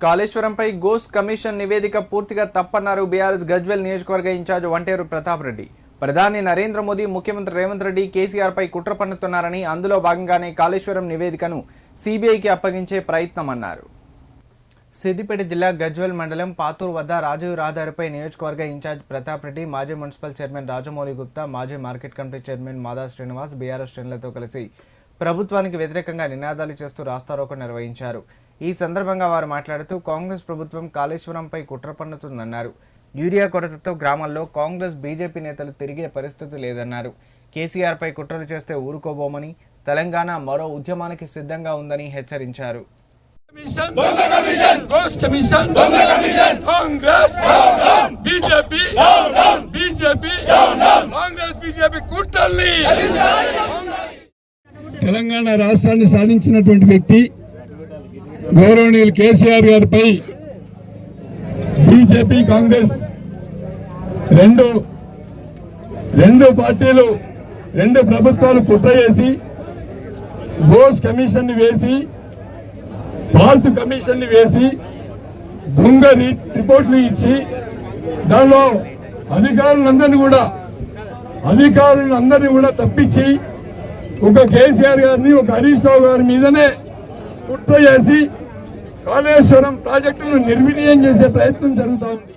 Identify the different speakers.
Speaker 1: కాళేశ్వరంపై goes commission నివేదిక పూర్తిగా తప్పన్నారు BRS Gajwel నియోజకవర్గ ఇన్ఛార్జ్ వంటేరు ప్రతాప్ రెడ్డి. ప్రధాని నరేంద్ర మోదీ, ముఖ్యమంత్రి రేవంత్ రెడ్డి కేసీఆర్ పై కుట్ర పన్నుతున్నారని, అందులో భాగంగానే కాళేశ్వరం నివేదికను సీబీఐకి అప్పగించే ప్రయత్నమన్నారు. సిద్దిపేట జిల్లా గజ్వేల్ మండలం పాతూరు వద్ద రాజీవ్ రహదారిపై నియోజకవర్గ ఇన్ఛార్జ్ ప్రతాప్ రెడ్డి, మాజీ మున్సిపల్ చైర్మన్ రాజమౌళి గుప్తా, మాజీ మార్కెట్ కమిటీ చైర్మన్ మాదా శ్రీనివాస్ బీఆర్ఎస్ శ్రేణులతో కలిసి ప్రభుత్వానికి వ్యతిరేకంగా నినాదాలు చేస్తూ రాస్తారోకో నిర్వహించారు. ఈ సందర్భంగా వారు మాట్లాడుతూ కాంగ్రెస్ ప్రభుత్వం కాళేశ్వరంపై కుట్ర పన్నుతుందన్నారు. యూరియా కొరతతో గ్రామాల్లో కాంగ్రెస్, బీజేపీ నేతలు తిరిగే పరిస్థితి లేదన్నారు. కేసీఆర్ పై కుట్రలు చేస్తే ఊరుకోబోమని, తెలంగాణ మరో ఉద్యమానికి సిద్ధంగా ఉందని హెచ్చరించారు.
Speaker 2: తెలంగాణ రాష్ట్రాన్ని సాధించినటువంటి వ్యక్తి గౌరవనీయులు కేసీఆర్ గారిపై బీజేపీ, కాంగ్రెస్ రెండు పార్టీలు, రెండు ప్రభుత్వాలు కుట్ర చేసి గోస్ కమిషన్ వేసి, పార్త్ కమిషన్ వేసి, దొంగ రిపోర్ట్లు ఇచ్చి దానిలో అధికారులందరినీ కూడా తప్పించి ఒక కేసీఆర్ గారిని, ఒక హరీష్ రావు గారి మీదనే కుట్ర చేసి కాళేశ్వరం ప్రాజెక్టును నిర్వీర్యం చేసే ప్రయత్నం జరుగుతూ ఉంది.